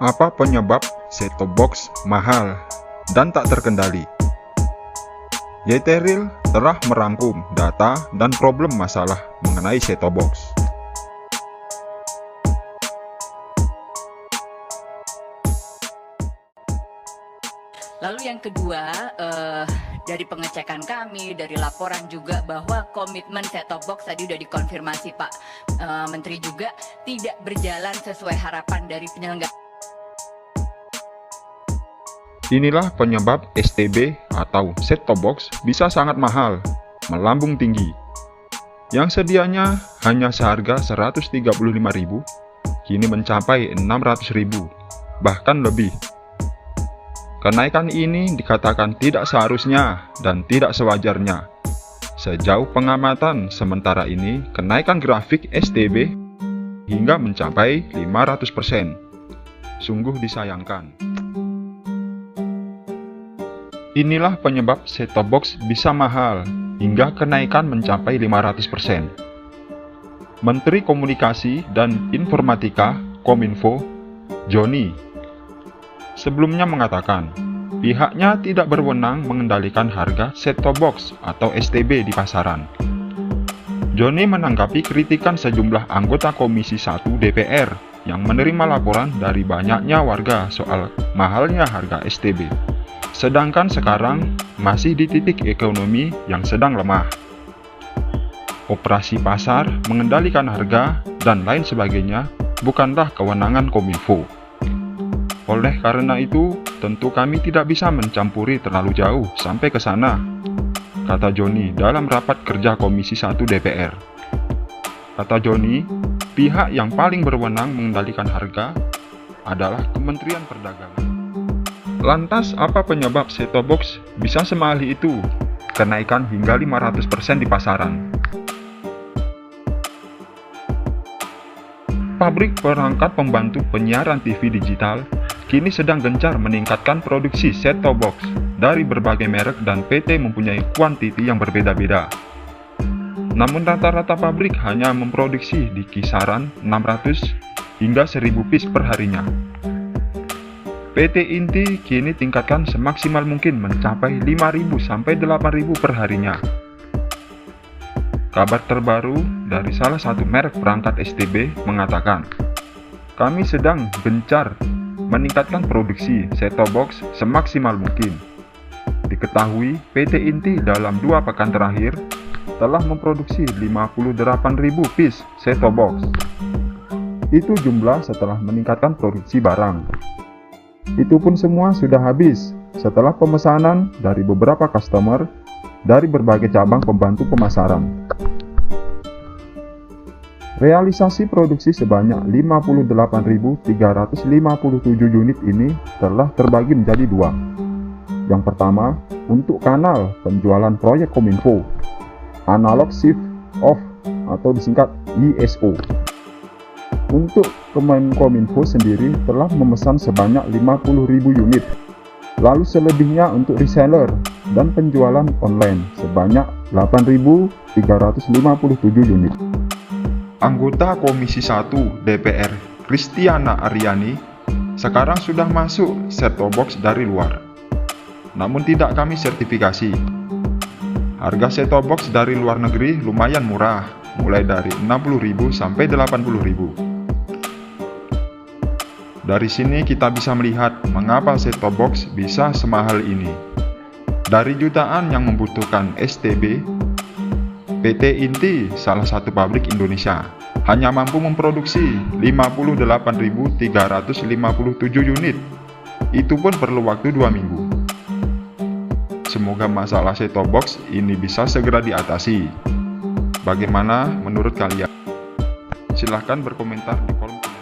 Apa penyebab set-top box mahal dan tak terkendali? Yeteril telah merangkum data dan problem masalah mengenai set-top box. Lalu yang kedua, dari pengecekan kami, dari laporan juga bahwa komitmen set-top box tadi sudah dikonfirmasi Pak Menteri juga tidak berjalan sesuai harapan dari penyelenggara. Inilah penyebab STB atau set-top box bisa sangat mahal, melambung tinggi. Yang sedianya hanya seharga Rp135.000, kini mencapai Rp600.000, bahkan lebih. Kenaikan ini dikatakan tidak seharusnya dan tidak sewajarnya. Sejauh pengamatan sementara ini, kenaikan grafik STB hingga mencapai 500%. Sungguh disayangkan. Inilah penyebab set-top box bisa mahal hingga kenaikan mencapai 500%. Menteri Komunikasi dan Informatika Kominfo, Joni, sebelumnya mengatakan pihaknya tidak berwenang mengendalikan harga set-top box atau STB di pasaran. Joni menanggapi kritikan sejumlah anggota Komisi 1 DPR yang menerima laporan dari banyaknya warga soal mahalnya harga STB. Sedangkan sekarang masih di titik ekonomi yang sedang lemah. Operasi pasar, mengendalikan harga, dan lain sebagainya bukanlah kewenangan Kominfo. Oleh karena itu, tentu kami tidak bisa mencampuri terlalu jauh sampai ke sana, kata Joni dalam rapat kerja Komisi 1 DPR. Kata Joni, pihak yang paling berwenang mengendalikan harga adalah Kementerian Perdagangan. Lantas, apa penyebab set-top box bisa semahal itu, kenaikan hingga 500% di pasaran? Pabrik perangkat pembantu penyiaran TV digital kini sedang gencar meningkatkan produksi set-top box dari berbagai merek dan PT mempunyai kuantiti yang berbeda-beda. Namun rata-rata pabrik hanya memproduksi di kisaran 600 hingga 1000 piece per harinya. PT Inti kini tingkatkan semaksimal mungkin mencapai 5.000 sampai 8.000 per harinya. Kabar terbaru dari salah satu merek perangkat STB mengatakan, kami sedang gencar meningkatkan produksi set-top box semaksimal mungkin. Diketahui PT Inti dalam 2 pekan terakhir telah memproduksi 58.000 piece set-top box. Itu jumlah setelah meningkatkan produksi barang. Itu pun semua sudah habis setelah pemesanan dari beberapa customer dari berbagai cabang pembantu pemasaran. Realisasi produksi sebanyak 58.357 unit ini telah terbagi menjadi 2. Yang pertama, untuk kanal penjualan proyek Kominfo, Analog Shift Off atau disingkat ISO. Untuk Kominfo sendiri telah memesan sebanyak 50.000 unit. Lalu selebihnya untuk reseller dan penjualan online sebanyak 8.357 unit. Anggota Komisi 1 DPR Kristiana Aryani sekarang sudah masuk set-top box dari luar. Namun tidak kami sertifikasi. Harga set-top box dari luar negeri lumayan murah, mulai dari 60.000 sampai 80.000. Dari sini kita bisa melihat mengapa set-top box bisa semahal ini. Dari jutaan yang membutuhkan STB, PT Inti, salah satu pabrik Indonesia, hanya mampu memproduksi 58.357 unit. Itu pun perlu waktu 2 minggu. Semoga masalah set-top box ini bisa segera diatasi. Bagaimana menurut kalian? Silahkan berkomentar di kolom komentar.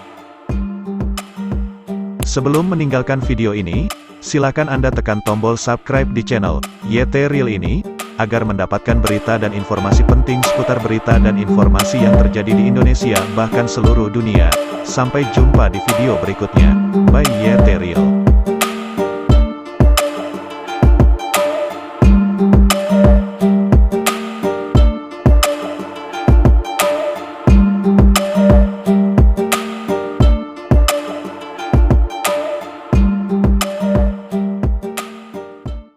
Sebelum meninggalkan video ini, silakan Anda tekan tombol subscribe di channel Yeteril ini, agar mendapatkan berita dan informasi penting seputar berita dan informasi yang terjadi di Indonesia bahkan seluruh dunia. Sampai jumpa di video berikutnya. Bye Yeteril.